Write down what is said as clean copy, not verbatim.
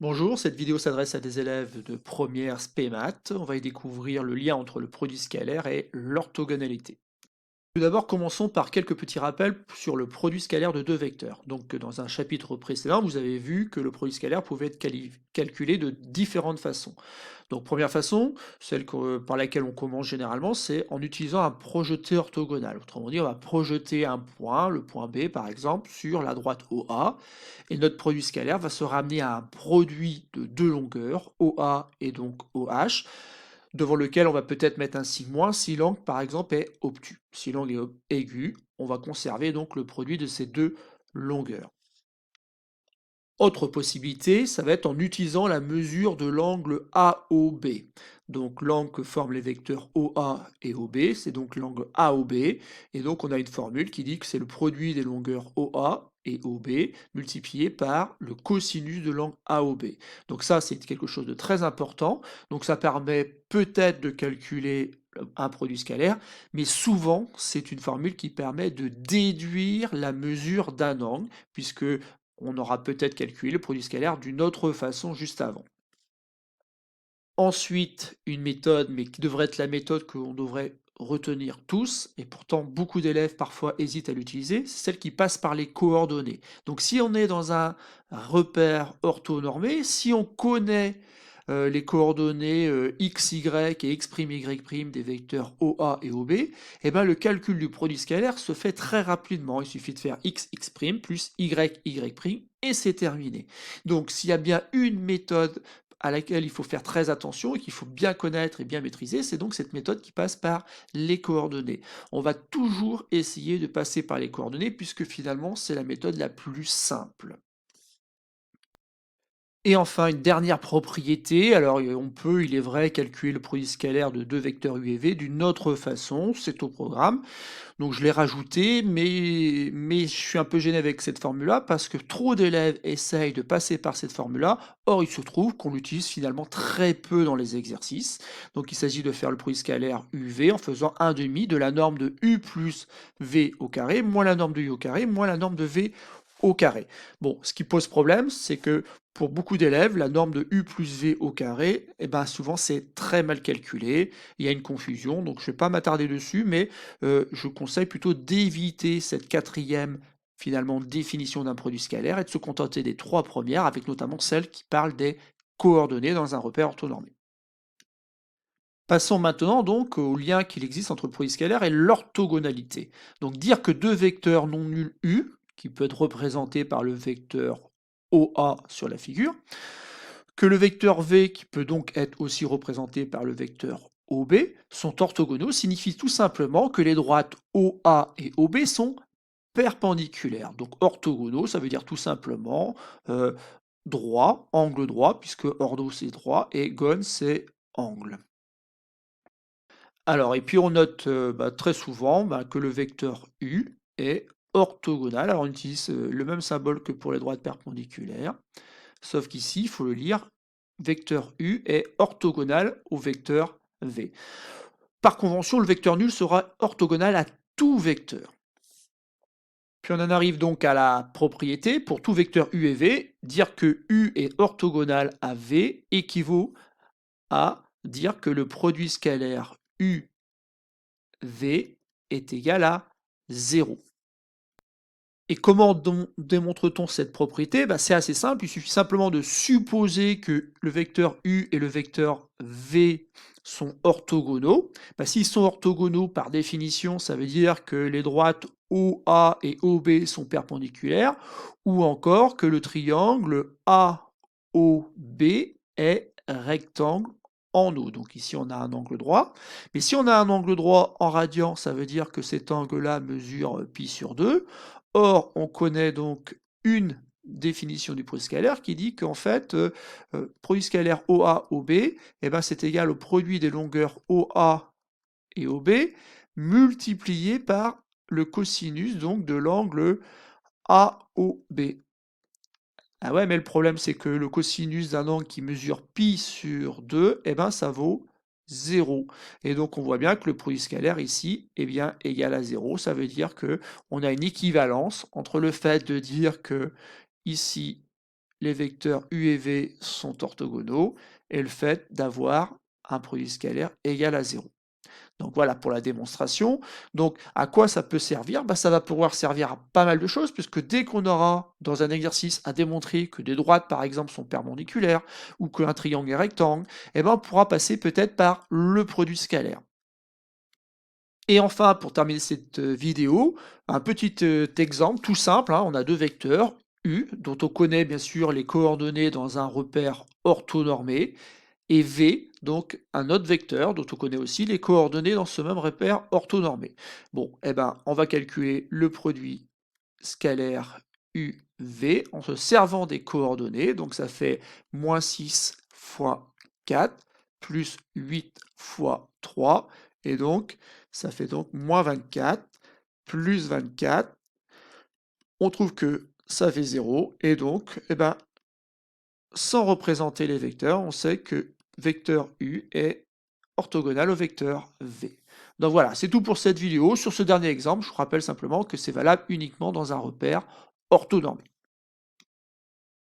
Bonjour, cette vidéo s'adresse à des élèves de première spé maths. On va y découvrir le lien entre le produit scalaire et l'orthogonalité. Tout d'abord, commençons par quelques petits rappels sur le produit scalaire de deux vecteurs. Donc, dans un chapitre précédent, vous avez vu que le produit scalaire pouvait être calculé de différentes façons. Donc, première façon, par laquelle on commence généralement, c'est en utilisant un projeté orthogonal. Autrement dit, on va projeter un point, le point B par exemple, sur la droite OA, et notre produit scalaire va se ramener à un produit de deux longueurs, OA et donc OH, devant lequel on va peut-être mettre un signe moins si l'angle par exemple est obtus. Si l'angle est aigu, on va conserver donc le produit de ces deux longueurs. Autre possibilité, ça va être en utilisant la mesure de l'angle AOB. Donc l'angle que forment les vecteurs OA et OB, c'est donc l'angle AOB. Et donc on a une formule qui dit que c'est le produit des longueurs OA et OB multiplié par le cosinus de l'angle AOB. Donc ça, c'est quelque chose de très important. Donc ça permet peut-être de calculer un produit scalaire, mais souvent c'est une formule qui permet de déduire la mesure d'un angle, puisque on aura peut-être calculé le produit scalaire d'une autre façon juste avant. Ensuite, une méthode, mais qui devrait être la méthode qu'on devrait retenir tous, et pourtant beaucoup d'élèves parfois hésitent à l'utiliser, c'est celle qui passe par les coordonnées. Donc si on est dans un repère orthonormé, si on connaît les coordonnées x, y et x', y' des vecteurs OA et OB, eh ben, le calcul du produit scalaire se fait très rapidement. Il suffit de faire x, x' plus y, y', et c'est terminé. Donc s'il y a bien une méthode à laquelle il faut faire très attention et qu'il faut bien connaître et bien maîtriser, c'est donc cette méthode qui passe par les coordonnées. On va toujours essayer de passer par les coordonnées puisque finalement c'est la méthode la plus simple. Et enfin, une dernière propriété, alors on peut, il est vrai, calculer le produit scalaire de deux vecteurs u et v d'une autre façon, c'est au programme. Donc je l'ai rajouté, mais je suis un peu gêné avec cette formule-là parce que trop d'élèves essayent de passer par cette formule-là. Or, il se trouve qu'on l'utilise finalement très peu dans les exercices. Donc il s'agit de faire le produit scalaire UV en faisant un demi de la norme de U plus V au carré, moins la norme de U au carré, moins la norme de V au carré. Bon, ce qui pose problème, c'est que pour beaucoup d'élèves, la norme de U plus V au carré, eh ben souvent c'est très mal calculé, il y a une confusion, donc je ne vais pas m'attarder dessus, mais je conseille plutôt d'éviter cette quatrième finalement définition d'un produit scalaire et de se contenter des trois premières, avec notamment celle qui parle des coordonnées dans un repère orthonormé. Passons maintenant donc au lien qu'il existe entre le produit scalaire et l'orthogonalité. Donc dire que deux vecteurs non nuls U, qui peut être représenté par le vecteur OA sur la figure, que le vecteur V, qui peut donc être aussi représenté par le vecteur OB, sont orthogonaux, signifie tout simplement que les droites OA et OB sont perpendiculaires. Donc orthogonaux, ça veut dire tout simplement euh, droit, angle droit, puisque ortho c'est droit et gon c'est angle. Alors, et puis on note très souvent que le vecteur U est orthogonal. Alors on utilise le même symbole que pour les droites perpendiculaires, sauf qu'ici, il faut le lire, vecteur U est orthogonal au vecteur V. Par convention, le vecteur nul sera orthogonal à tout vecteur. Puis on en arrive donc à la propriété. Pour tout vecteur U et V, dire que U est orthogonal à V équivaut à dire que le produit scalaire UV est égal à 0. Et comment démontre-t-on cette propriété? C'est assez simple, il suffit simplement de supposer que le vecteur U et le vecteur V sont orthogonaux. S'ils sont orthogonaux, par définition, ça veut dire que les droites OA et OB sont perpendiculaires, ou encore que le triangle AOB est rectangle en O. Donc ici, on a un angle droit. Mais si on a un angle droit en radian, ça veut dire que cet angle-là mesure pi sur 2. Or, on connaît donc une définition du produit scalaire qui dit qu'en fait, produit scalaire OA-OB, c'est égal au produit des longueurs OA et OB multiplié par le cosinus donc, de l'angle AOB. Ah ouais, mais le problème, c'est que le cosinus d'un angle qui mesure pi sur 2, ça vaut 0. Et donc, on voit bien que le produit scalaire ici est bien égal à 0. Ça veut dire que on a une équivalence entre le fait de dire que ici, les vecteurs u et v sont orthogonaux et le fait d'avoir un produit scalaire égal à 0. Donc voilà pour la démonstration. Donc à quoi ça peut servir? Ça va pouvoir servir à pas mal de choses, puisque dès qu'on aura dans un exercice à démontrer que des droites par exemple sont perpendiculaires ou qu'un triangle est rectangle, on pourra passer peut-être par le produit scalaire. Et enfin, pour terminer cette vidéo, un petit exemple tout simple, hein. On a deux vecteurs, U, dont on connaît bien sûr les coordonnées dans un repère orthonormé, et V, donc un autre vecteur dont on connaît aussi les coordonnées dans ce même repère orthonormé. Bon, on va calculer le produit scalaire UV en se servant des coordonnées, donc ça fait moins 6 fois 4 plus 8 fois 3, et donc ça fait donc moins 24 plus 24. On trouve que ça fait 0, et donc, sans représenter les vecteurs, on sait que vecteur U est orthogonal au vecteur V. Donc voilà, c'est tout pour cette vidéo. Sur ce dernier exemple, je vous rappelle simplement que c'est valable uniquement dans un repère orthonormé.